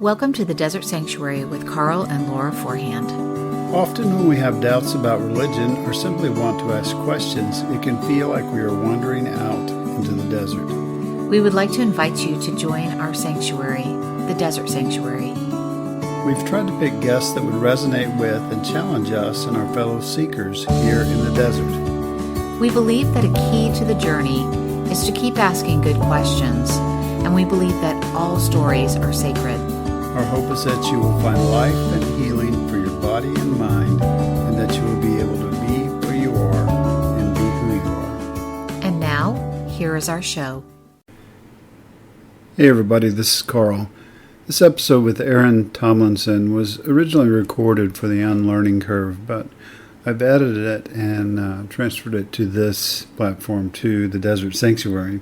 Welcome to the Desert Sanctuary with Carl and Laura Forehand. Often when we have doubts about religion or simply want to ask questions, it can feel like we are wandering out into the desert. We would like to invite you to join our sanctuary, the Desert Sanctuary. We've tried to pick guests that would resonate with and challenge us and our fellow seekers here in the desert. We believe that a key to the journey is to keep asking good questions, and we believe that all stories are sacred. Our hope is that you will find life and healing for your body and mind, and that you will be able to be where you are and be who you are. And now, here is our show. Hey everybody, this is Carl. This episode with Aaron Tomlinson was originally recorded for the Unlearning Curve, but I've edited it and transferred it to this platform, to the Desert Sanctuary.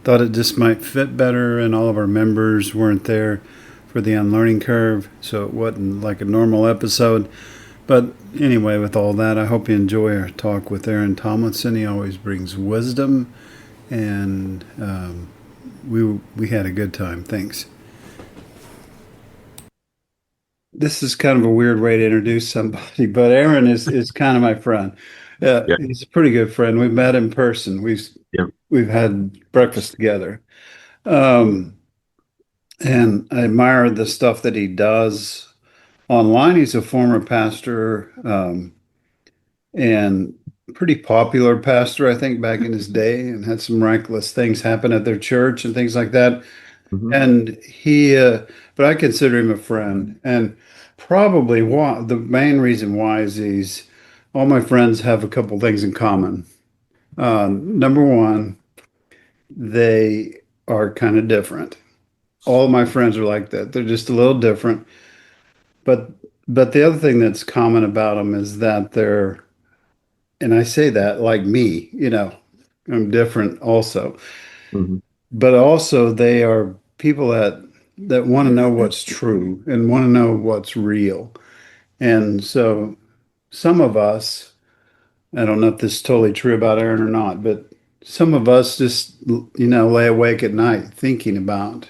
Thought it just might fit better, and all of our members weren't there for the Unlearning Curve, so it wasn't like a normal episode. But anyway, with all that, I hope you enjoy our talk with Aaron Tomlinson. He always brings wisdom, and we had a good time. Thanks. This is kind of a weird way to introduce somebody, but Aaron is kind of my friend. Yeah. He's a pretty good friend. We've met in person. We've had breakfast together. And I admire the stuff that he does online. He's a former pastor, and pretty popular pastor, I think, back in his day, and had some miraculous things happen at their church and things like that. Mm-hmm. And but I consider him a friend. And probably the main reason why is all my friends have a couple things in common. Number one, they are kind of different. All my friends are like that. They're just a little different. But the other thing that's common about them is that they're, and I say that like me, I'm different also. Mm-hmm. But also they are people that want to know what's true and want to know what's real. And so some of us, I don't know if this is totally true about Aaron or not, but some of us just, lay awake at night thinking about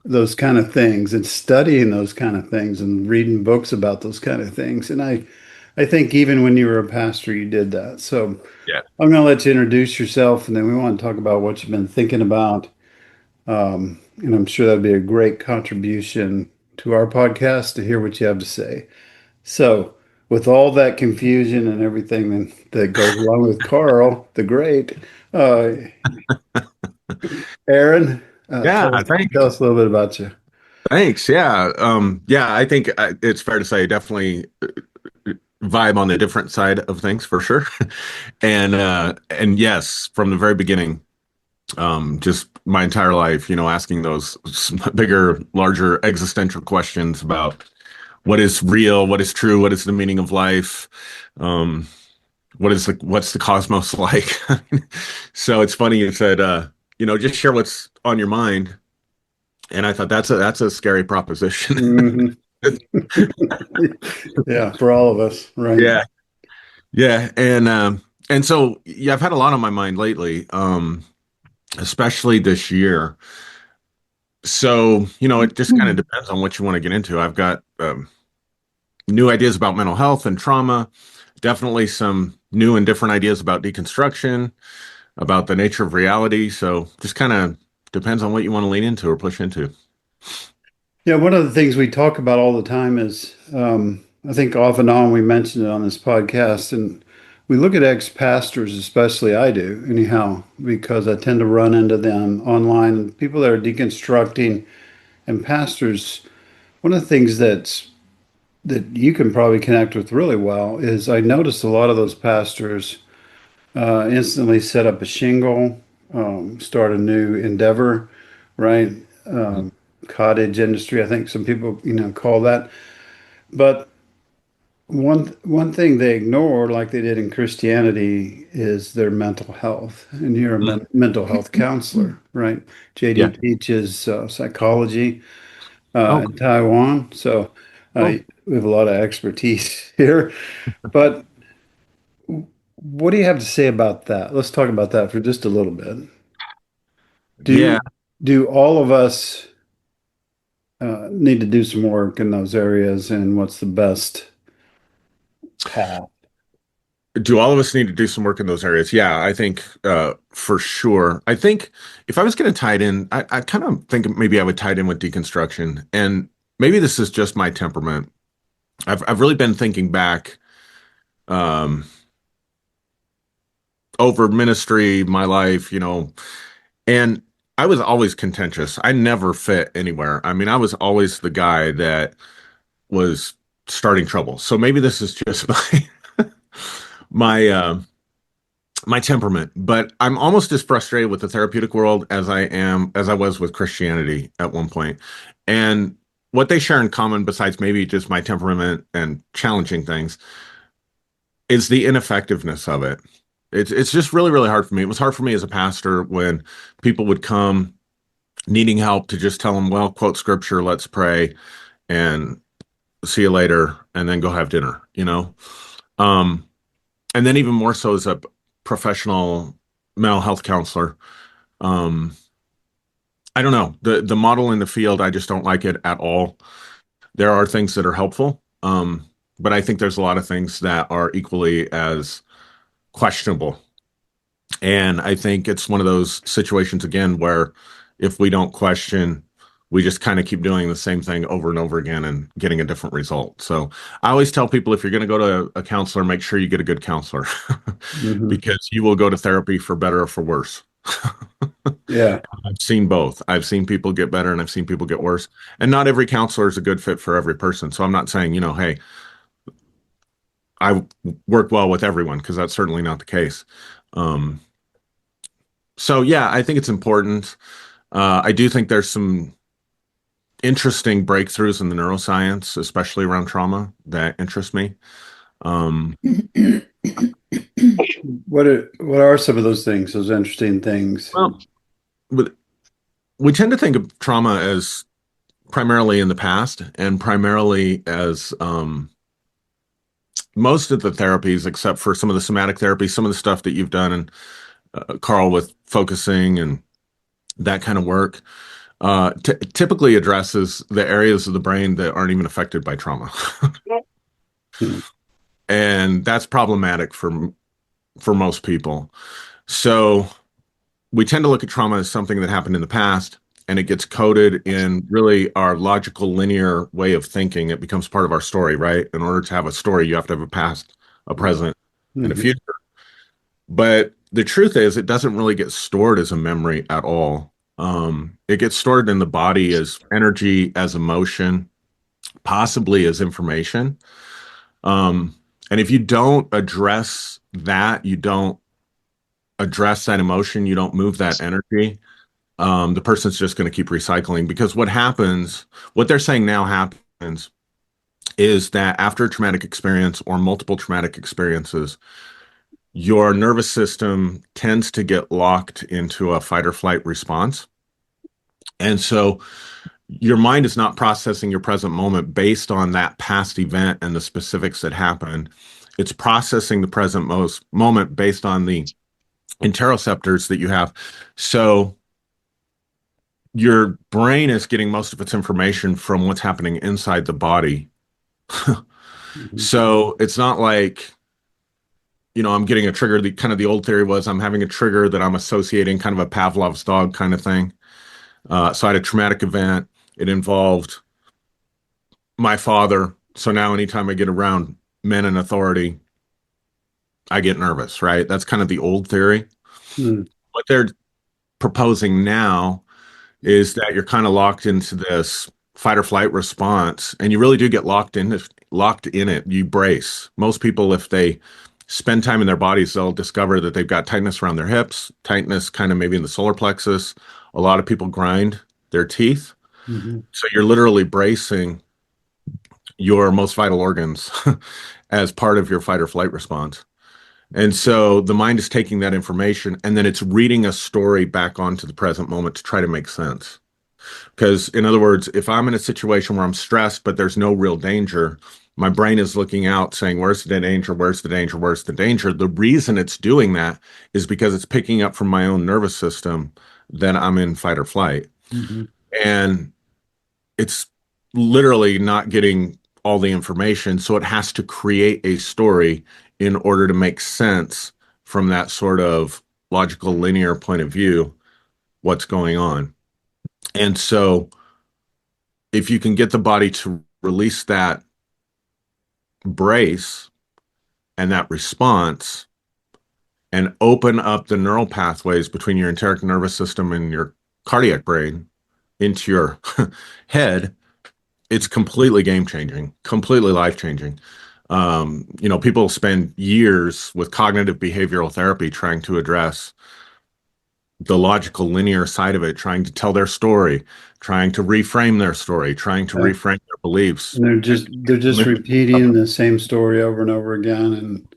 those kind of things and studying those kind of things and reading books about those kind of things. And I think even when you were a pastor, you did that. So Yeah. I'm going to let you introduce yourself, and then we want to talk about what you've been thinking about. And I'm sure that'd be a great contribution to our podcast to hear what you have to say. So with all that confusion and everything that goes along with Carl, the great, Aaron, Yeah, tell us a little bit about you. thanks. Yeah. I think it's fair to say definitely vibe on the different side of things for sure. And yes, from the very beginning, just my entire life, asking those bigger, larger existential questions about what is real, what is true, what is the meaning of life, what's the cosmos like? So it's funny you said, just share what's on your mind. And I thought that's a scary proposition. Mm-hmm. Yeah, for all of us, right? Yeah. Yeah. And so, yeah, I've had a lot on my mind lately, especially this year. So, it just kind of depends on what you want to get into. I've got new ideas about mental health and trauma, definitely some new and different ideas about deconstruction, about the nature of reality. So just kind of depends on what you want to lean into or push into. Yeah, one of the things we talk about all the time is, I think off and on we mentioned it on this podcast, and we look at ex-pastors, especially I do, anyhow, because I tend to run into them online, people that are deconstructing, and pastors. One of the things that you can probably connect with really well is I noticed a lot of those pastors instantly set up a shingle, start a new endeavor, right? Cottage industry, I think some people, call that. But one thing they ignore, like they did in Christianity, is their mental health. And you're a mental health counselor, right? JD Yeah. teaches psychology Oh, in Taiwan, so cool. we have a lot of expertise here. But what do you have to say about that? Let's talk about that for just a little bit. Yeah. Do all of us need to do some work in those areas, and what's the best path? Do all of us need to do some work in those areas? Yeah, I think for sure. I think if I was going to tie it in, I kind of think maybe I would tie it in with deconstruction. And maybe this is just my temperament. I've really been thinking back um, over ministry, my life, and I was always contentious. I never fit anywhere. I mean, I was always the guy that was starting trouble. So maybe this is just my my temperament, but I'm almost as frustrated with the therapeutic world as I was with Christianity at one point. And what they share in common, besides maybe just my temperament and challenging things, is the ineffectiveness of it. It's just really, really hard for me. It was hard for me as a pastor when people would come needing help to just tell them, well, quote scripture, let's pray, and see you later, and then go have dinner. Um, and then even more so as a professional mental health counselor. Um, I don't know. The model in the field, I just don't like it at all. There are things that are helpful, but I think there's a lot of things that are equally as questionable. And I think it's one of those situations again where if we don't question, we just kind of keep doing the same thing over and over again and getting a different result. So I always tell people if you're going to go to a counselor, make sure you get a good counselor Hmm. because you will go to therapy for better or for worse. Yeah. I've seen both. I've seen people get better and I've seen people get worse. And not every counselor is a good fit for every person. So I'm not saying, hey, I work well with everyone because that's certainly not the case. Um, so yeah, I think it's important. I do think there's some interesting breakthroughs in the neuroscience, especially around trauma, that interest me. Um, What are some of those things, those interesting things? well, but we tend to think of trauma as primarily in the past and primarily as most of the therapies, except for some of the somatic therapy, some of the stuff that you've done, and Carl with focusing and that kind of work, typically addresses the areas of the brain that aren't even affected by trauma, Hmm. and that's problematic for most people. So we tend to look at trauma as something that happened in the past, and it gets coded in really our logical linear way of thinking. It becomes part of our story, right? In order to have a story, you have to have a past, a present, and a Hmm. future. But the truth is, it doesn't really get stored as a memory at all. It gets stored in the body as energy, as emotion, possibly as information. Um, and if you don't address that emotion, you don't move that energy, the person's just going to keep recycling because what they're saying now happens is that after a traumatic experience or multiple traumatic experiences, your nervous system tends to get locked into a fight or flight response. And so your mind is not processing your present moment based on that past event and the specifics that happened. It's processing the present most moment based on the interoceptors that you have. So your brain is getting most of its information from what's happening inside the body. Hmm. So it's not like, I'm getting a trigger. The kind of the old theory was I'm having a trigger that I'm associating kind of a Pavlov's dog kind of thing. So I had a traumatic event. It involved my father. So now anytime I get around men in authority, I get nervous, right? That's kind of the old theory. Hmm. What they're proposing now is that you're kind of locked into this fight or flight response, and you really do get locked in it. You brace. Most people, if they spend time in their bodies, they'll discover that they've got tightness around their hips, tightness kind of maybe in the solar plexus. A lot of people grind their teeth. Hmm. So you're literally bracing your most vital organs as part of your fight or flight response. And so the mind is taking that information and then it's reading a story back onto the present moment to try to make sense. Because, in other words, if I'm in a situation where I'm stressed, but there's no real danger, my brain is looking out saying, where's the danger? Where's the danger? Where's the danger? The reason it's doing that is because it's picking up from my own nervous system that I'm in fight or flight. Hmm. And it's literally not getting all the information, so it has to create a story in order to make sense from that sort of logical linear point of view what's going on. And so if you can get the body to release that brace and that response and open up the neural pathways between your enteric nervous system and your cardiac brain into your head, it's completely game changing, completely life changing. People spend years with cognitive behavioral therapy trying to address the logical linear side of it, trying to tell their story, trying to reframe their story, trying to Yeah. reframe their beliefs. And they're just repeating the same story over and over again, and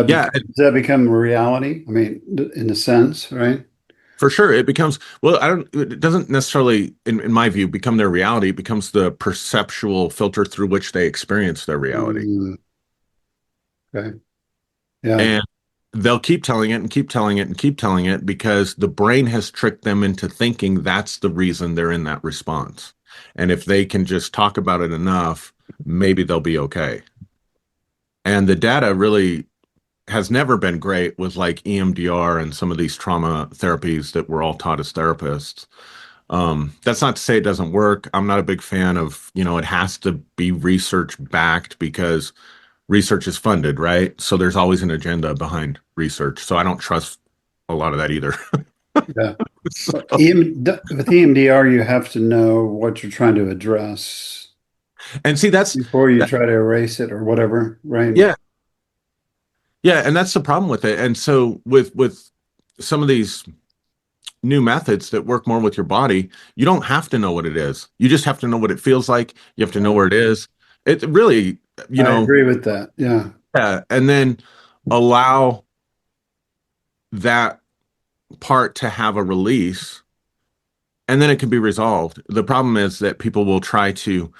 Yeah, does that become reality? I mean, in a sense, right? for sure. It becomes, well, it doesn't necessarily, in my view, become their reality. It becomes the perceptual filter through which they experience their reality. Mm, okay. Yeah. And they'll keep telling it and keep telling it and keep telling it because the brain has tricked them into thinking that's the reason they're in that response. And if they can just talk about it enough, maybe they'll be okay. And the data really has never been great with like EMDR and some of these trauma therapies that we're all taught as therapists. That's not to say it doesn't work. I'm not a big fan of, it has to be research backed because research is funded, right? So there's always an agenda behind research. So I don't trust a lot of that either. Yeah. So- With EMDR, you have to know what you're trying to address and see, before you that, try to erase it or whatever, right? yeah, yeah, and that's the problem with it. And so with some of these new methods that work more with your body, you don't have to know what it is. You just have to know what it feels like. You have to know where it is. It really, I agree with that. Yeah. yeah, and then allow that part to have a release, and then it can be resolved. The problem is that people will try to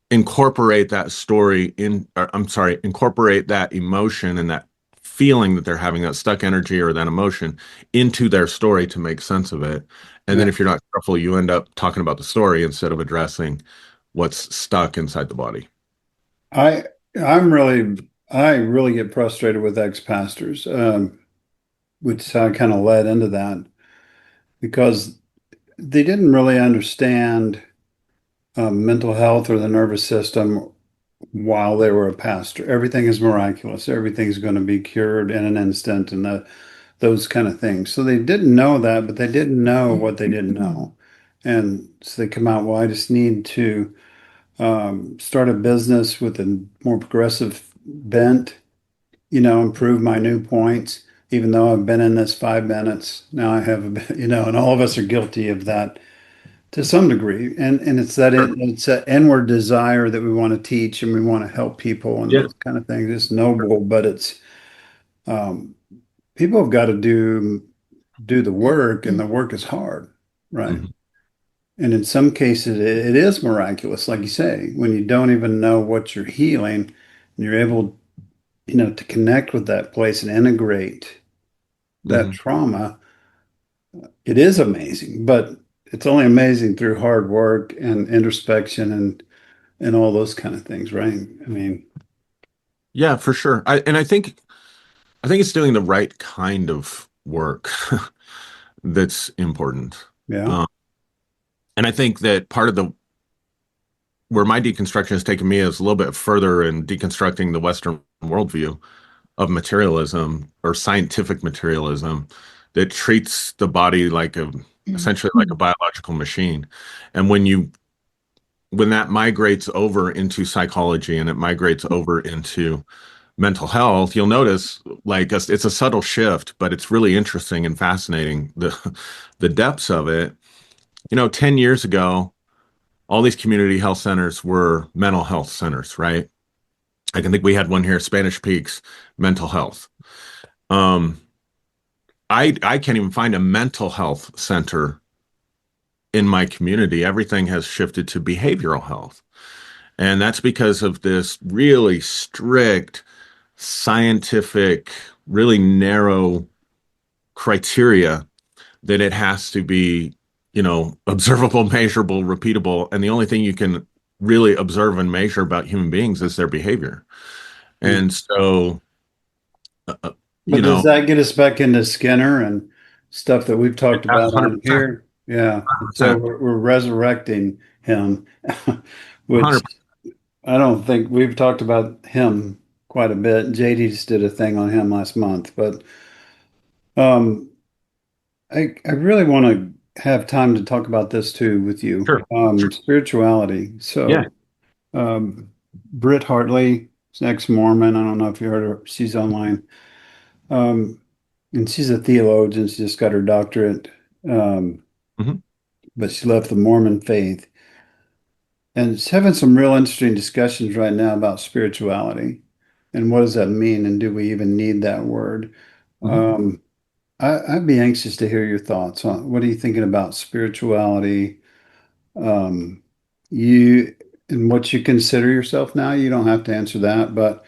incorporate that story in, or, I'm sorry, incorporate that emotion and that feeling that they're having, that stuck energy or that emotion into their story to make sense of it. And then Yeah. if you're not careful, you end up talking about the story instead of addressing what's stuck inside the body. I I really get frustrated with ex-pastors, which I kind of led into that because they didn't really understand mental health or the nervous system while they were a pastor. Everything is miraculous. Everything's going to be cured in an instant, and those kind of things. So they didn't know that, but they didn't know what they didn't know, and so they come out. Well, I just need to start a business with a more progressive bent, improve my new points, even though I've been in this 5 minutes. Now I have, and all of us are guilty of that to some degree. And Sure. it's that inward desire that we want to teach and we want to help people and Yeah. those kind of things. It's noble, but um, people have got to do the work, and the work is hard, right? Mhm. And in some cases, it is miraculous, like you say, when you don't even know what you're healing, and you're able, to connect with that place and integrate that Mhm. trauma. It is amazing, but it's only amazing through hard work and introspection and all those kind of things, right? I mean, Yeah, for sure. I think it's doing the right kind of work that's important. yeah, Um, and I think that part of the where my deconstruction has taken me is a little bit further in deconstructing the Western worldview of materialism or scientific materialism that treats the body like essentially like a biological machine. And when that migrates over into psychology and it migrates over into mental health, you'll notice like it's a subtle shift, but it's really interesting and fascinating the depths of it. 10 years ago, all these community health centers were mental health centers, right? I can think we had one here, Spanish Peaks Mental Health. Um, I can't even find a mental health center in my community. Everything has shifted to behavioral health. And that's because of this really strict, scientific, really narrow criteria that it has to be observable, measurable, repeatable, and the only thing you can really observe and measure about human beings is their behavior. And so, uh, uh, you But does know, that get us back into Skinner and stuff that we've talked about on 100%, here? Yeah. So 100%, we're resurrecting him, which 100%. I don't think we've talked about him quite a bit. JD just did a thing on him last month, but um, I really want to have time to talk about this too with you. Sure, sure. Spirituality. Yeah. So Britt Hartley, ex-Mormon. I don't know if you heard her. She's online. Um, and she's a theologian. She just got her doctorate, um, Hmm. but she left the Mormon faith. And she's having some real interesting discussions right now about spirituality and what does that mean, and do we even need that word? Hmm. Um, I'd be anxious to hear your thoughts on what are you thinking about spirituality? Um, you and what you consider yourself now. You don't have to answer that, but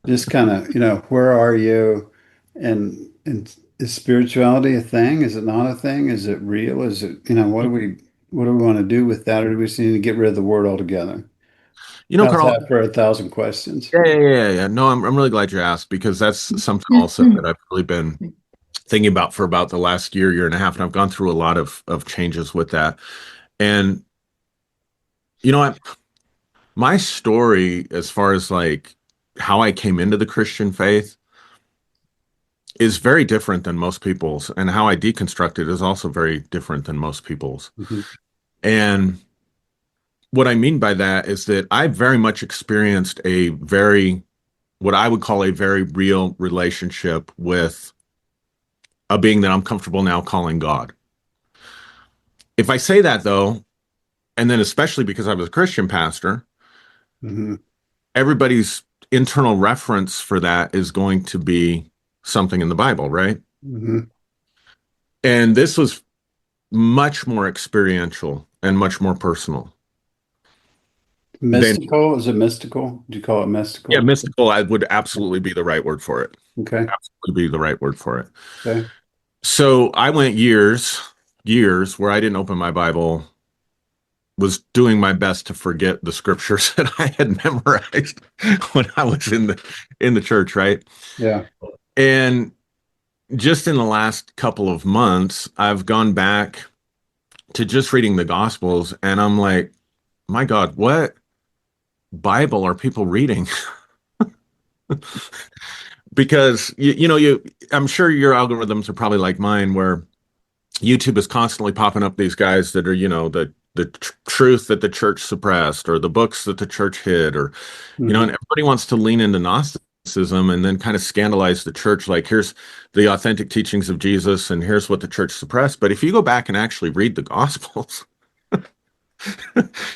just kind of, where are you? And is spirituality a thing? Is it not a thing? Is it real? Is it, what do we want to do with that? Or do we just need to get rid of the word altogether? How's Carl. that for 1,000 questions? Yeah. No, I'm really glad you asked because that's something also that I've really been thinking about for about the last year and a half, and I've gone through a lot of changes with that. And what? My story, as far as like how I came into the Christian faith, is very different than most people's, and how I deconstructed is also very different than most people's. Mhm. And what I mean by that is that I very much experienced what I would call a very real relationship with a being that I'm comfortable now calling God. If I say that though, and then especially because I was a Christian pastor, Mhm. everybody's internal reference for that is going to be something in the Bible, right? Mhm. And this was much more experiential and much more personal than, Mystical? Is it mystical? Do you call it yeah, mystical? mystical. I would absolutely be the right word for it. Okay. Absolutely be the right word for it. Okay. So I went years where I didn't open my Bible, was doing my best to forget the scriptures that I had memorized when I was in the church, right? Yeah. And just in the last couple of months, I've gone back to just reading the Gospels, and I'm like, my God, what Bible are people reading? Because I'm sure your algorithms are probably like mine, where YouTube is constantly popping up these guys that are, the truth that the church suppressed, or the books that the church hid, or and Mhm. everybody wants to lean into Gnosticism and then kind of scandalize the church. Like, here's the authentic teachings of Jesus, and here's what the church suppressed. But if you go back and actually read the Gospels,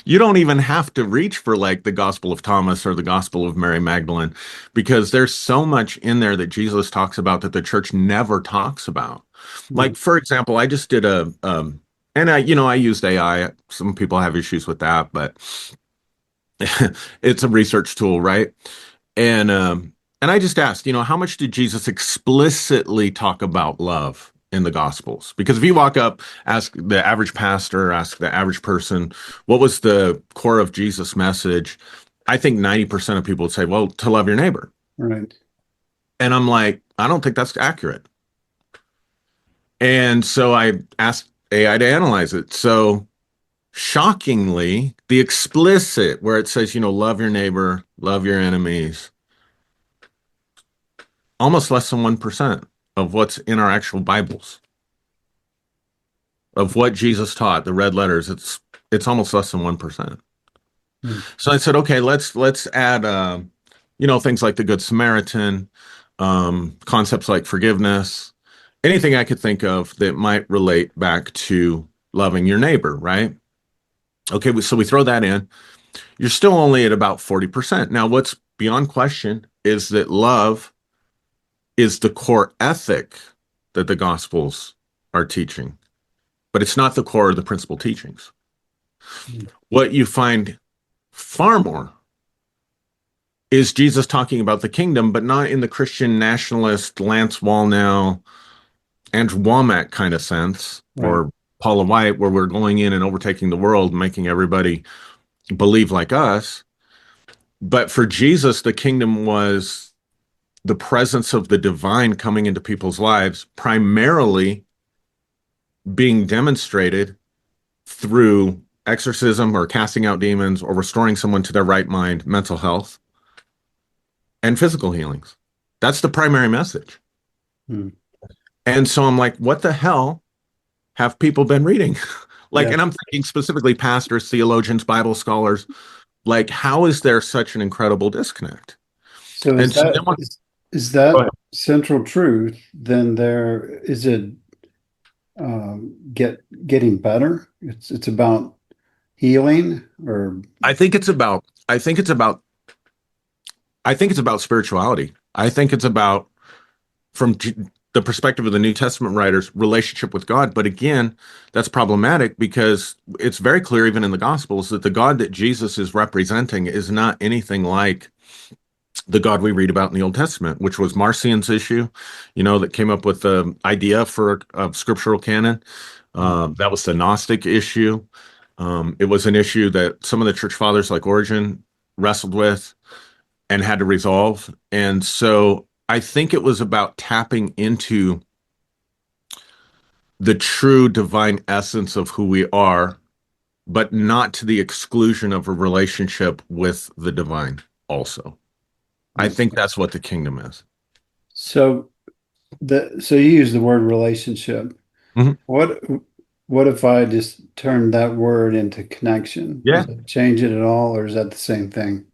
you don't even have to reach for like the Gospel of Thomas or the Gospel of Mary Magdalene, because there's so much in there that Jesus talks about that the church never talks about. Mhm. Like, for example, I just did and I used AI. Some people have issues with that, but it's a research tool, right? And I just asked, how much did Jesus explicitly talk about love in the Gospels? Because if you walk up, ask the average pastor, ask the average person, what was the core of Jesus' message? I think 90% of people would say, well, to love your neighbor. Right. And I'm like, I don't think that's accurate. And so I asked AI to analyze it. So shockingly, the explicit, where it says, love your neighbor, love your enemies, almost less than 1% of what's in our actual Bibles, of what Jesus taught, the red letters. It's almost less than 1%. Mhm. So I said, okay, let's add things like the Good Samaritan, concepts like forgiveness, anything I could think of that might relate back to loving your neighbor, right? Okay, so we throw that in. You're still only at about 40%. Now, what's beyond question is that love is the core ethic that the Gospels are teaching, but it's not the core of the principal teachings. What you find far more is Jesus talking about the kingdom, but not in the Christian nationalist Lance Wallnau, Andrew Womack kind of sense, Right. or Paula White, where we're going in and overtaking the world, making everybody believe like us. But for Jesus, the kingdom was the presence of the divine coming into people's lives, primarily being demonstrated through exorcism or casting out demons or restoring someone to their right mind, mental health, and physical healings. That's the primary message. Hmm. And so I'm like, what the hell have people been reading? Like, Yeah. and I'm thinking specifically pastors, theologians, Bible scholars, like, how is there such an incredible disconnect? So And so then is go that ahead. central truth? Then there is it getting better. It's about healing, or I think it's about, I think it's about, I think it's about spirituality. I think it's about, from the perspective of the New Testament writers, relationship with God. But again, that's problematic because it's very clear, even in the Gospels, that the God that Jesus is representing is not anything like the God we read about in the Old Testament, which was Marcion's issue, that came up with the idea for a scriptural canon. That was the Gnostic issue. It was an issue that some of the church fathers, like Origen, wrestled with and had to resolve. And so I think it was about tapping into the true divine essence of who we are, but not to the exclusion of a relationship with the divine also. I think that's what the kingdom is. so so you use the word relationship. Mhm. What what if I just turned that word into connection? Yeah. Does it change it at all, or is that the same thing?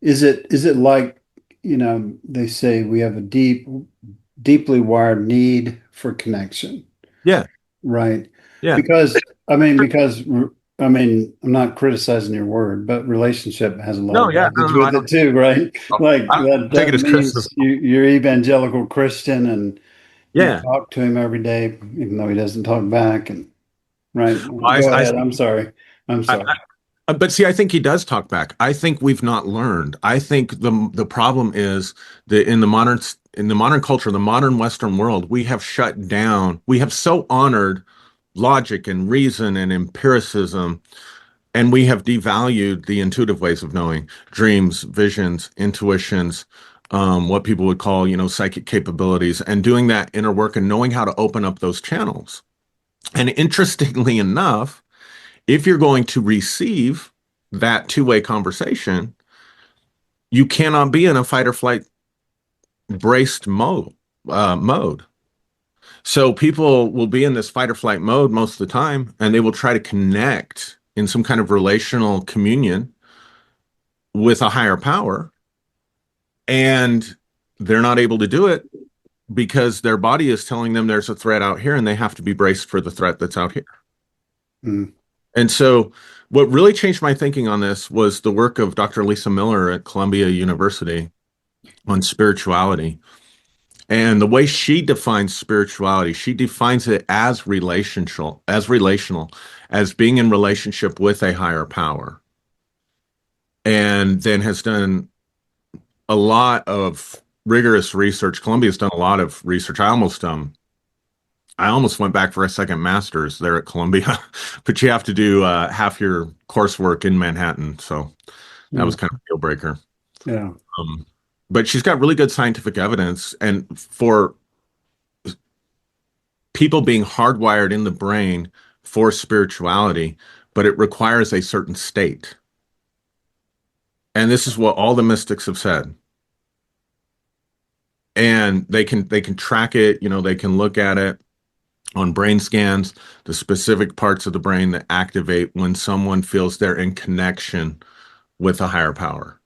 Is it like, they say we have a deeply wired need for connection, Yeah. right? Yeah. Because I'm not criticizing your word, but relationship has a lot No, of yeah. No, baggage no, I with don't. it too, right? Like I don't take it that as means criticism. you're evangelical Christian and you Yeah. talk to him every day, even though he doesn't talk back. And right, I, go I, ahead. I'm sorry. I'm sorry. but see, I think he does talk back. I think we've not learned. I think the problem is that in the modern culture, the modern Western world, we have shut down. We have so honored logic and reason and empiricism, and we have devalued the intuitive ways of knowing, dreams, visions, intuitions, what people would call, psychic capabilities, and doing that inner work and knowing how to open up those channels. And interestingly enough, if you're going to receive that two-way conversation, you cannot be in a fight or flight braced mode. So people will be in this fight or flight mode most of the time, and they will try to connect in some kind of relational communion with a higher power, and they're not able to do it because their body is telling them there's a threat out here, and they have to be braced for the threat that's out here. Mm. And so, what really changed my thinking on this was the work of Dr. Lisa Miller at Columbia University on spirituality. And the way she defines spirituality, she defines it as being in relationship with a higher power. And then has done a lot of rigorous research. Columbia's done a lot of research. I almost went back for a second master's there at Columbia, but you have to do half your coursework in Manhattan. So that was Mm. kind of a deal breaker. Yeah. Um, but she's got really good scientific evidence, and for people being hardwired in the brain for spirituality, but it requires a certain state. And this is what all the mystics have said. And they can track it, they can look at it on brain scans, the specific parts of the brain that activate when someone feels they're in connection with a higher power.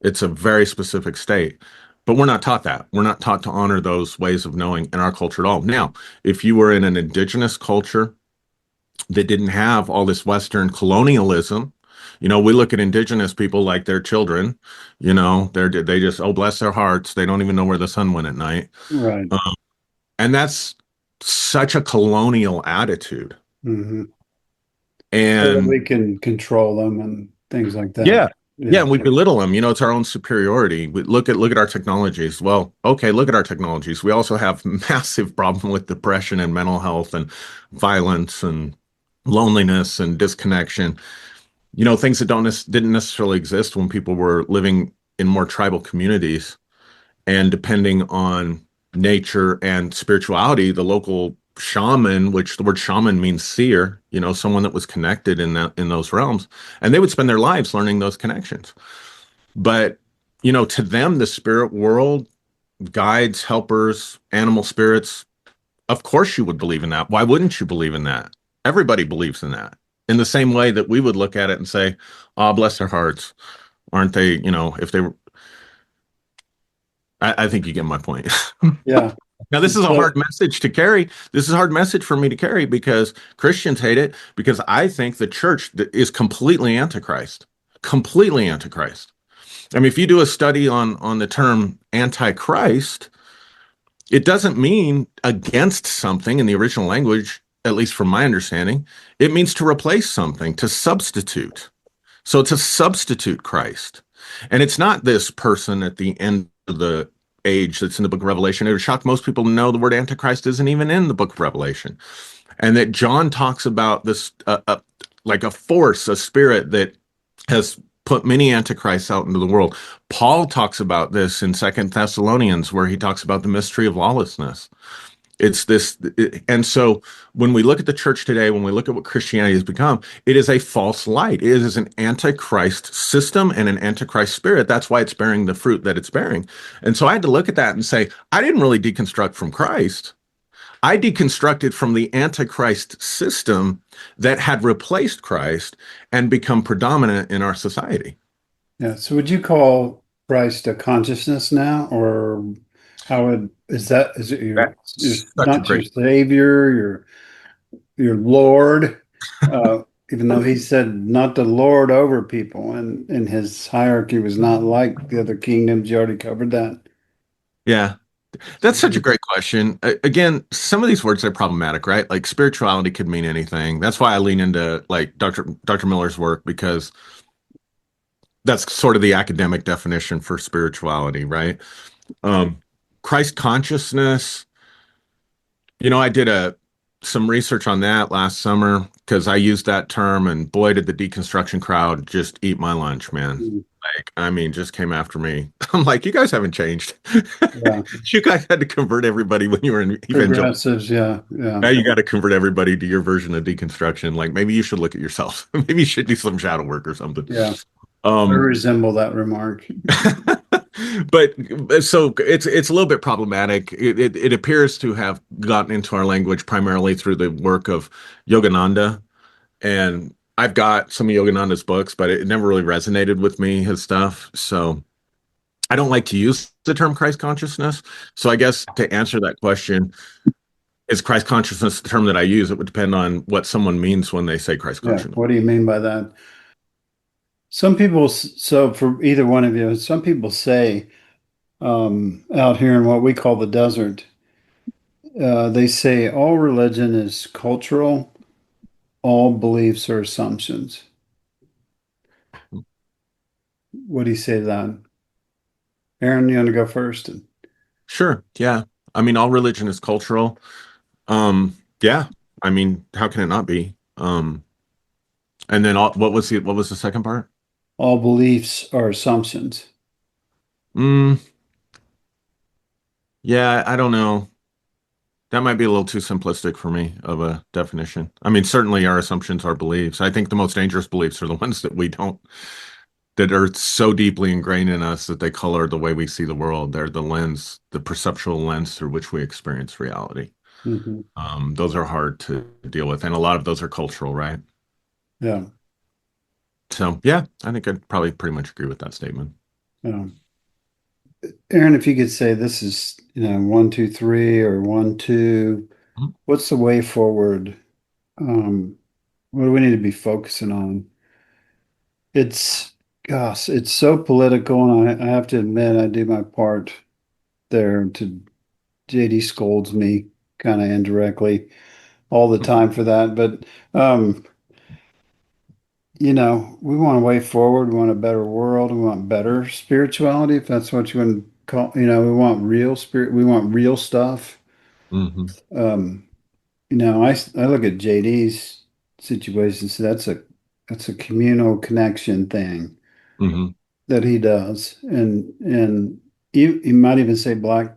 It's a very specific state. But we're not taught that. We're not taught to honor those ways of knowing in our culture at all. Now, if you were in an indigenous culture that didn't have all this Western colonialism, we look at indigenous people like they're children, they just, oh, bless their hearts. They don't even know where the sun went at night. Right. And that's such a colonial attitude. Hmm. So that And we can control them and things like that. yeah, Yeah, Yeah. and we belittle them. It's our own superiority. We look at our technologies. Well, okay, look at our technologies. We also have massive problem with depression and mental health and violence and loneliness and disconnection. Things that don't didn't necessarily exist when people were living in more tribal communities and depending on nature and spirituality, the local shaman, which the word shaman means seer, someone that was connected in those realms, and they would spend their lives learning those connections. But, to them, the spirit world, guides, helpers, animal spirits, of course you would believe in that. Why wouldn't you believe in that? Everybody believes in that. In the same way that we would look at it and say, "Ah, bless their hearts. Aren't they, if they were, I think you get my point." Yeah. Now, this is a So hard message to carry. This is a hard message for me to carry because Christians hate it because I think the church is completely antichrist. Completely antichrist. I mean, if you do a study on the term antichrist, it doesn't mean against something in the original language, at least from my understanding. It means to replace something, to substitute. So it's a substitute Christ. And it's not this person at the end of the age that's in the book of Revelation. It would shock most people to know the word Antichrist isn't even in the book of Revelation. And that John talks about this like a force, a spirit that has put many antichrists out into the world. Paul talks about this in Second Thessalonians, where he talks about the mystery of lawlessness. It's this, and so when we look at the church today, when we look at what Christianity has become, it is a false light. It is an antichrist system and an antichrist spirit. That's why it's bearing the fruit that it's bearing. And so I had to look at that and say, I didn't really deconstruct from Christ. I deconstructed from the antichrist system that had replaced Christ and become predominant in our society. yeah. So would you call Christ a consciousness now, or how would is it your That's such a not your great, Savior, your Lord? Even though he said not to lord over people, and his hierarchy was not like the other kingdoms. You already covered that. yeah. That's such a great question. Again, some of these words are problematic, right? Like spirituality could mean anything. That's why I lean into like Dr. Miller's work because that's sort of the academic definition for spirituality, right? Um, Christ consciousness. I did a some research on that last summer because I used that term, and boy, did the deconstruction crowd just eat my lunch, man. Mm. Like, I mean, just came after me. I'm like, you guys haven't changed. Yeah, You guys had to convert everybody when you were in evangelical. progressives. Yeah, yeah, Now you got to convert everybody to your version of deconstruction. Like maybe you should look at yourself. Maybe you should do some shadow work or something. yeah. I Um, resemble that remark. but so it's a little bit problematic. It appears to have gotten into our language primarily through the work of Yogananda, and I've got some of Yogananda's books, but it never really resonated with me, his stuff. So I don't like to use the term Christ consciousness. So I guess to answer that question, is Christ consciousness the term that I use? It would depend on what someone means when they say Christ Yeah. consciousness. What do you mean by that? Some people, so for either one of you, some people say out here in what we call the desert, they say all religion is cultural, all beliefs are assumptions. What do you say to that? Aaron, you want to go first? Sure. Yeah. I mean, all religion is cultural. Yeah. I mean, how can it not be? And then what was the second part? All beliefs are assumptions. Mm, yeah, I don't know. That might be a little too simplistic for me of a definition. I mean, certainly our assumptions are beliefs. I think the most dangerous beliefs are the ones that are so deeply ingrained in us that they color the way we see the world. They're the lens, the perceptual lens through which we experience reality. Hmm. Those are hard to deal with, and a lot of those are cultural, right? Yeah. So, yeah, I think I'd probably pretty much agree with that statement. Yeah. Aaron, if you could say this is, one, two, three, or one, two, Mhm. what's the way forward? Um, what do we need to be focusing on? It's, gosh, it's so political, and I have to admit, I do my part there to JD scolds me kind of indirectly all the time for that. But um, we want a way forward. We want a better world. We want better spirituality, if that's what you want to call, we want real spirit. We want real stuff. Hmm. Um, I look at JD's situation, so that's a communal connection thing Hmm. that he does. And you might even say black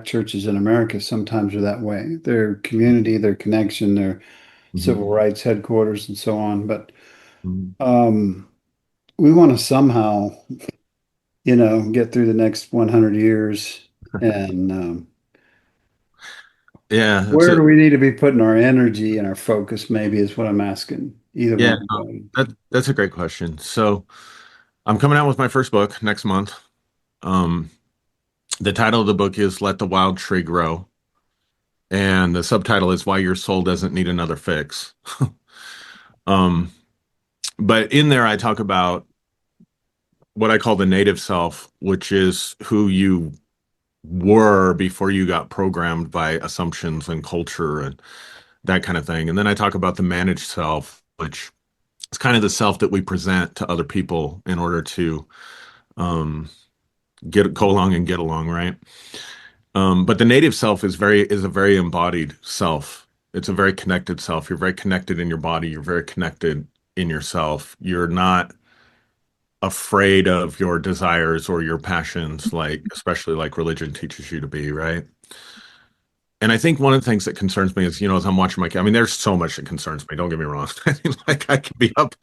churches in America sometimes are that way. Their community, their connection, their Hmm. civil rights headquarters and so on. But Hmm. um, we want to somehow, get through the next 100 years. And Yeah, where do we need to be putting our energy and our focus, maybe is what I'm asking either yeah, one of you. that's a great question. So I'm coming out with my first book next month. Um, the title of the book is Let the Wild Tree Grow, and the subtitle is Why Your Soul Doesn't Need Another Fix. Um, but in there, I talk about what I call the native self, which is who you were before you got programmed by assumptions and culture and that kind of thing. And then I talk about the managed self, which is kind of the self that we present to other people in order to um, get go along and get along, right? But the native self is a very embodied self. It's a very connected self. You're very connected in your body. You're very connected in yourself. You're not afraid of your desires or your passions, like especially like religion teaches you to be, right? And I think one of the things that concerns me is, as I'm watching my kid, I mean, there's so much that concerns me. Don't get me wrong. I mean, like I could be up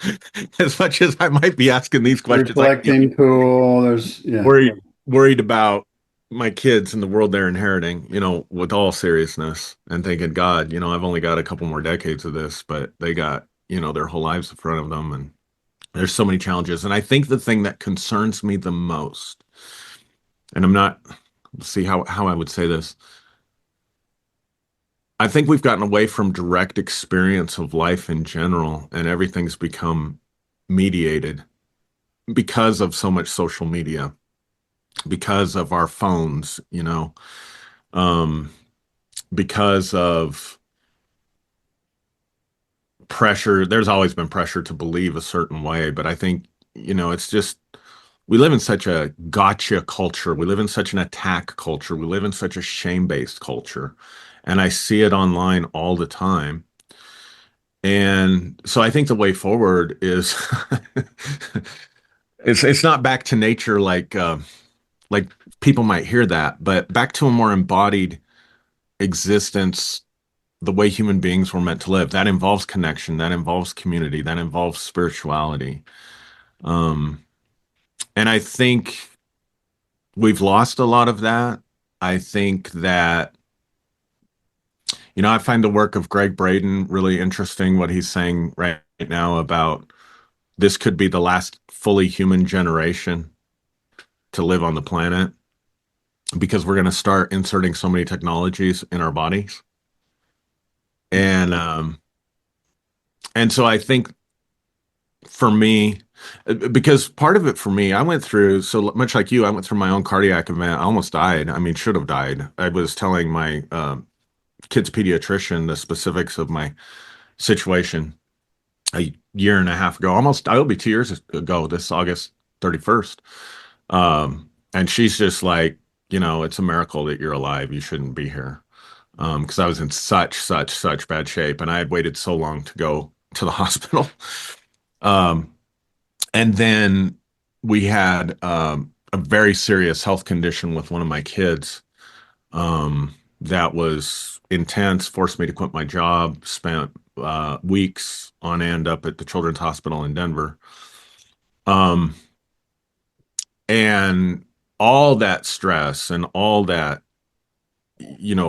as much as I might be asking these questions. I could be up Reflecting pool, yeah. worried about my kids and the world they're inheriting, with all seriousness and thinking, God, I've only got a couple more decades of this, but they got, their whole lives in front of them. And there's so many challenges. And I think the thing that concerns me the most, and I'm not, let's see how I would say this. I think we've gotten away from direct experience of life in general, and everything's become mediated because of so much social media, because of our phones, um, because of pressure. There's always been pressure to believe a certain way, but I think, it's just we live in such a gotcha culture. We live in such an attack culture. We live in such a shame-based culture. And I see it online all the time. And so I think the way forward is it's not back to nature like people might hear that, but back to a more embodied existence, the way human beings were meant to live. That involves connection, that involves community, that involves spirituality. Um, and I think we've lost a lot of that. I think that, I find the work of Greg Braden really interesting, what he's saying right now about this could be the last fully human generation to live on the planet because we're going to start inserting so many technologies in our bodies. And so I think for me, because part of it for me, I went through so much like you, I went through my own cardiac event. I almost died. I mean, should have died. I was telling my kid's pediatrician the specifics of my situation a year and a half ago. Almost, it'll be 2 years ago, this August 31st. And she's just like, it's a miracle that you're alive. You shouldn't be here. Because I was in such bad shape, and I had waited so long to go to the hospital. Um, and then we had a very serious health condition with one of my kids that was intense, forced me to quit my job, spent weeks on end up at the Children's Hospital in Denver. Um, and all that stress and all that,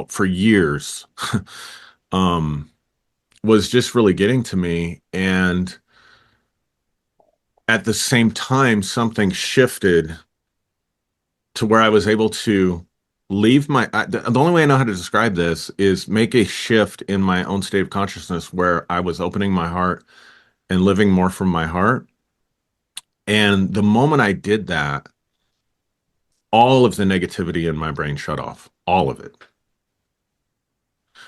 for years, um, was just really getting to me. And at the same time, something shifted to where I was able to leave the only way I know how to describe this is make a shift in my own state of consciousness where I was opening my heart and living more from my heart. And the moment I did that, all of the negativity in my brain shut off, all of it,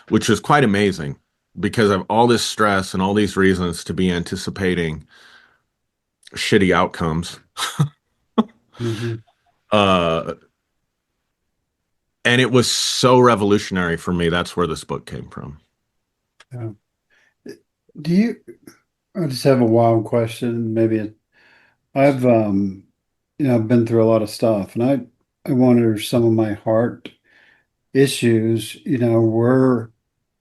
which was quite amazing because of all this stress and all these reasons to be anticipating shitty outcomes. Hmm. Uh, and it was so revolutionary for me. That's where this book came from. Yeah. Do you, I just have a wild question. I've, I've been through a lot of stuff, and I wonder if some of my heart issues, were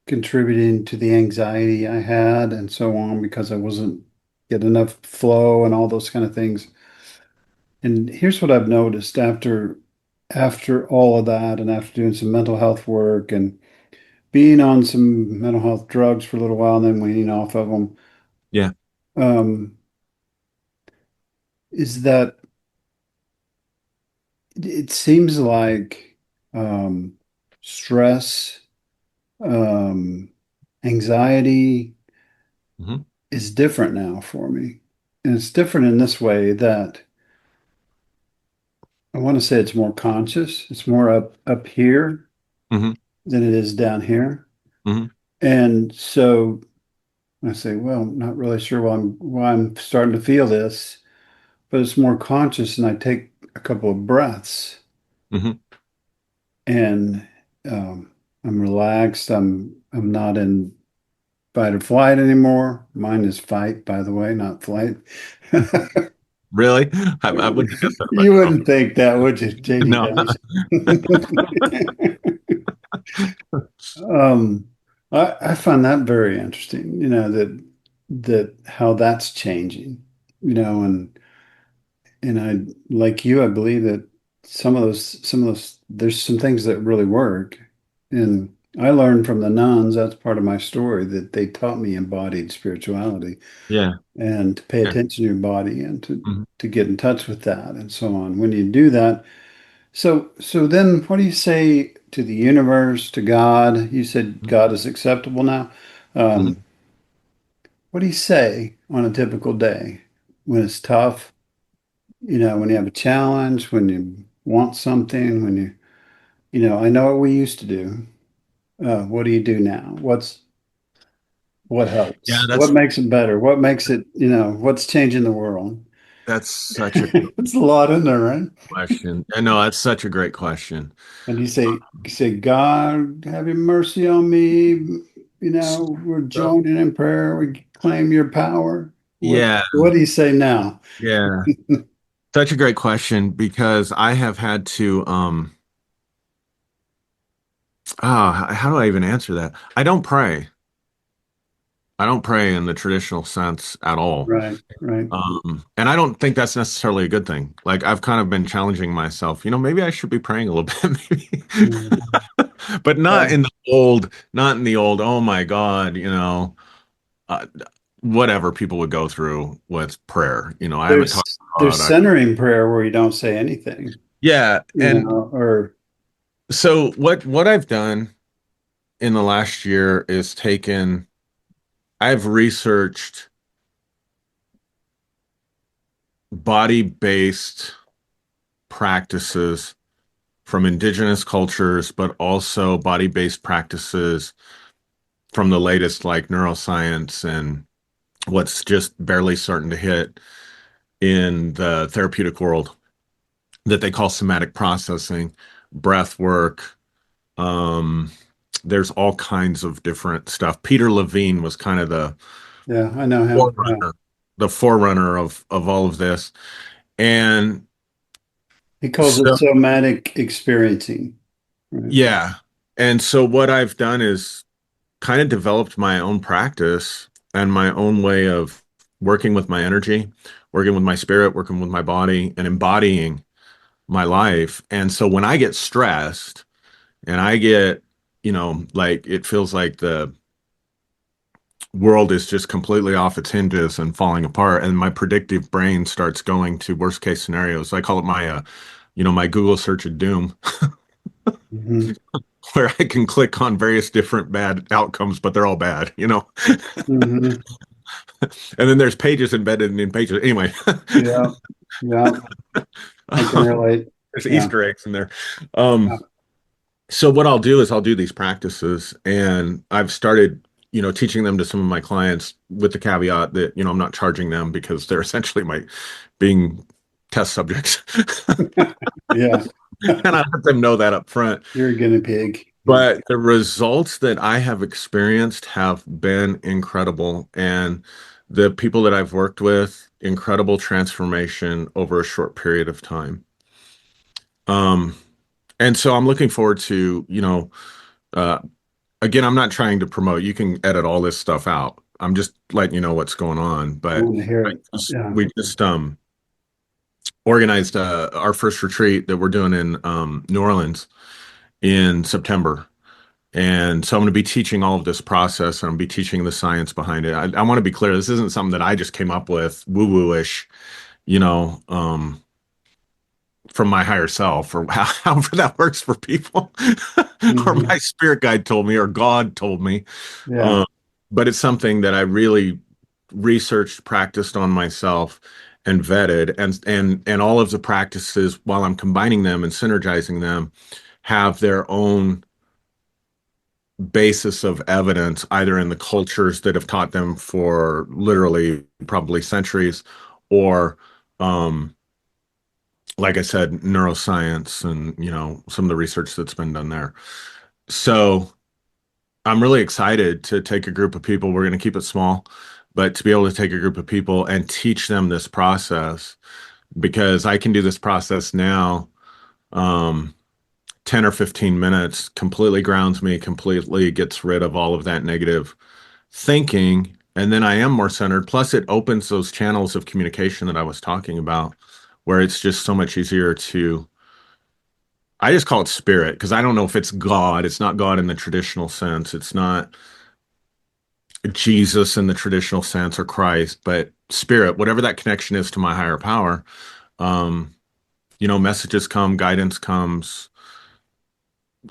contributing to the anxiety I had and so on because I wasn't getting enough flow and all those kind of things. And here's what I've noticed after all of that and after doing some mental health work and being on some mental health drugs for a little while and then weaning off of them, Yeah. um, is that it seems like stress, um, anxiety Hmm. is different now for me. And it's different in this way that I want to say it's more conscious. It's more up here Hmm. than it is down here. Hmm. And so I say, well, not really sure why I'm starting to feel this, but it's more conscious, and I take a couple of breaths Hmm. and I'm relaxed. I'm not in fight or flight anymore. Mine is fight, by the way, not flight. Really? I wouldn't have guessed that about You wouldn't think that, would you? you. JD No. does. Um, I find that very interesting, that how that's changing, and I like you, I believe that there's some things that really work. And I learned from the nuns, that's part of my story, that they taught me embodied spirituality Yeah. and to pay Yeah. attention to your body and Hmm. to get in touch with that and so on. When you do that, so then what do you say to the universe, to God? You said God is acceptable now. Hmm. Um, what do you say on a typical day when it's tough? When you have a challenge, when you want something, I know what we used to do. What do you do now? What Yeah, helps? What makes it better? What makes it, what's changing the world? that's such a It's a lot in there, right? question. I know that's such a great question. And you say, God, have your mercy on me. We're So, joining in prayer. We claim your power. yeah, What do you say now? yeah. Such a great question because I have had to how do I even answer that? I don't pray in the traditional sense at all. Right, right. And I don't think that's necessarily a good thing. Like I've kind of been challenging myself, maybe I should be praying a little bit, maybe. Mm, But yeah. not in the old, oh my God, uh, whatever people would go through with prayer. I haven't talked There's about centering prayer where you don't say anything, yeah, and or so what I've done in the last year is I've researched body-based practices from indigenous cultures, but also body-based practices from the latest like neuroscience and what's just barely starting to hit in the therapeutic world that they call somatic processing, breath work. Um, there's all kinds of different stuff. Peter Levine was kind of yeah, I know him. Yeah. forerunner, the forerunner of all of this. And He calls it so, somatic experiencing. Right. yeah. And so what I've done is kind of developed my own practice and my own way of working with my energy, working with my spirit, working with my body, and embodying my life. And so when I get stressed and I get, like it feels like the world is just completely off its hinges and falling apart, and my predictive brain starts going to worst case scenarios. I call it my Google search of doom, Hmm. where I can click on various different bad outcomes, but they're all bad. Hmm. And then there's pages embedded in pages. Anyway, Yeah. Yeah. I can relate. there's Yeah. Easter eggs in there. Um, Yeah. so what I'll do is I'll do these practices, and I've started. teaching them to some of my clients with the caveat that, I'm not charging them because they're essentially my being test subjects. Yeah. And I let them know that up front. You're a guinea pig. Yeah. But the results that I have experienced have been incredible. And the people that I've worked with, incredible transformation over a short period of time. Um, and so I'm looking forward to, uh, again, I'm not trying to promote, you can edit all this stuff out. I'm just letting you know what's going on. I But want to hear it. Yeah. we just organized our first retreat that we're doing in New Orleans in September. And so I'm going to be teaching all of this process and I'm going to be teaching the science behind it. I want to be clear. This isn't something that I just came up with woo-woo-ish, you know, um, from my higher self or however that works for people or Hmm. my spirit guide told me or God told me. Yeah. Um, but it's something that I really researched, practiced on myself and vetted and all of the practices while I'm combining them and synergizing them have their own basis of evidence, either in the cultures that have taught them for literally probably centuries, or, um, like I said, neuroscience and, some of the research that's been done there. So I'm really excited to take a group of people. We're going to keep it small, but to be able to take a group of people and teach them this process because I can do this process now. Um, 10 or 15 minutes completely grounds me, completely gets rid of all of that negative thinking, and then I am more centered. Plus, it opens those channels of communication that I was talking about, where it's just so much easier to. I just call it spirit because I don't know if it's God. It's not God in the traditional sense. It's not Jesus in the traditional sense or Christ, but spirit, whatever that connection is to my higher power. Um, messages come, guidance comes,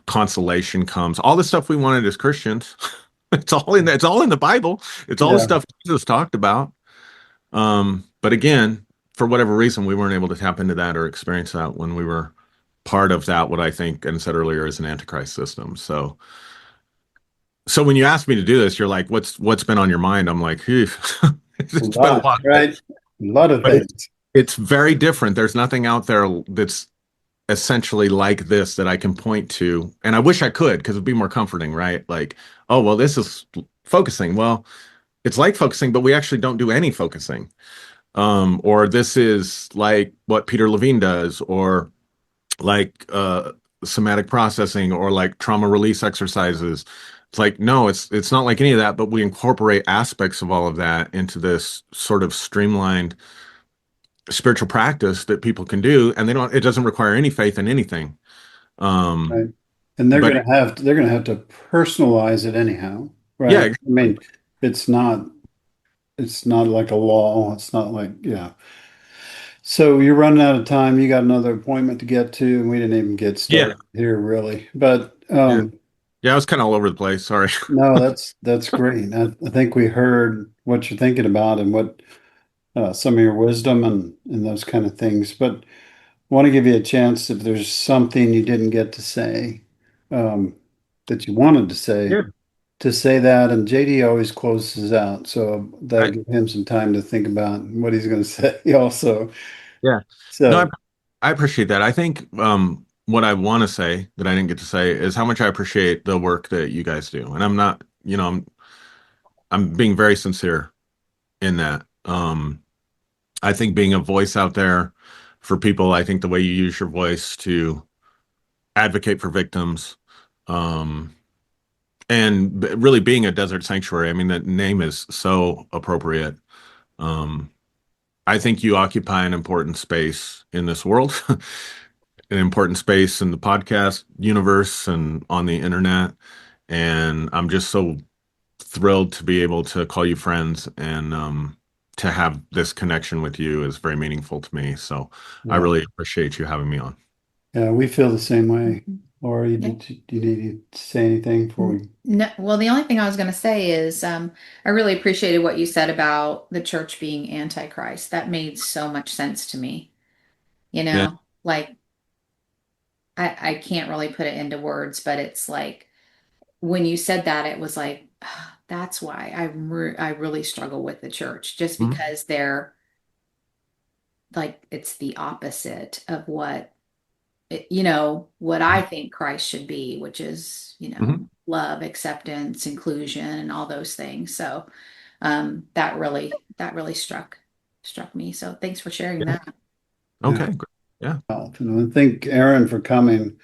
consolation comes, all the stuff we wanted as Christians. It's all in the Bible. It's all the Yeah. stuff Jesus talked about. But again, for whatever reason, we weren't able to tap into that or experience that when we were part of that, what I think and said earlier is an antichrist system. So when you asked me to do this, you're like, what's been on your mind? I'm like, phew. A It's been a lot, lot, right? A lot of but things. it's very different. There's nothing out there that's essentially like this that I can point to. And I wish I could because it'd be more comforting, right? Like, oh, well, this is focusing. Well, it's like focusing, but we actually don't do any focusing. Or this is like what Peter Levine does, or like somatic processing, or like trauma release exercises. It's like, no, it's not like any of that, but we incorporate aspects of all of that into this sort of streamlined spiritual practice that people can do, and it doesn't require any faith in anything. Right. Um, And but they're gonna have to personalize it anyhow, yeah, right? I mean, it's not it's not like a law. It's not like, yeah. So you're running out of time. You got another appointment to get to, and we didn't even get yeah, started here really. But yeah, yeah. I was kind of all over the place. Sorry. no, that's great. I think we heard what you're thinking about and what some of your wisdom and those kind of things. But want to give you a chance if there's something you didn't get to say um, that you wanted Yeah, to say that. And JD always closes out, so that'll I, give him some time to think about what he's going to say also. yeah. No, So, I appreciate that. I think what I want to say that I didn't get to say is how much I appreciate the work that you guys do, and I'm not, I'm being very sincere in that. I think being a voice out there for people, I think the way you use your voice to advocate for victims, um, and really being a desert sanctuary. I mean, that name is so appropriate. Um, I think you occupy an important space in this world, an important space in the podcast universe and on the internet. And I'm just so thrilled to be able to call you friends and to have this connection with you is very meaningful to me. So I yeah, really appreciate you having me on. yeah, we feel the same way. Laura, Yeah. you need to say anything before we? No, well, the only thing I was going to say is I really appreciated what you said about the church being antichrist. That made so much sense to me. Yeah. Like I can't really put it into words, but it's like when you said that, it was like That's why I really struggle with the church, just Mhm. because they're like it's the opposite of what I think Christ should be, which is, Mhm. love, acceptance, inclusion, and all those things. So that really struck me. So thanks for sharing Yeah. that. Okay. Yeah. Great. Yeah. And I thank Aaron for coming.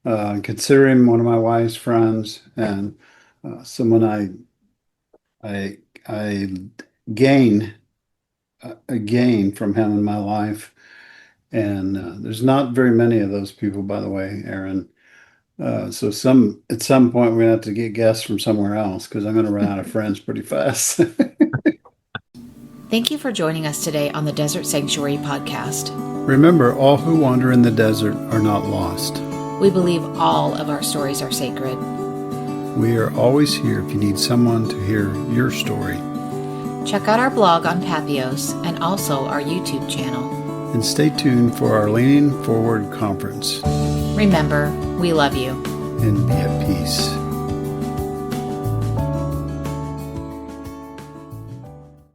Consider him one of my wife's friends and someone I I gain gain from him in my life. And there's not very many of those people, by the way, Aaron. So at some point we're gonna have to get guests from somewhere else because I'm gonna run out of friends pretty fast. Thank you for joining us today on the Desert Sanctuary podcast. Remember, all who wander in the desert are not lost. We believe all of our stories are sacred. We are always here if you need someone to hear your story. Check out our blog on Pathos and also our YouTube channel. And stay tuned for our Leaning Forward conference. Remember, we love you. And be at peace.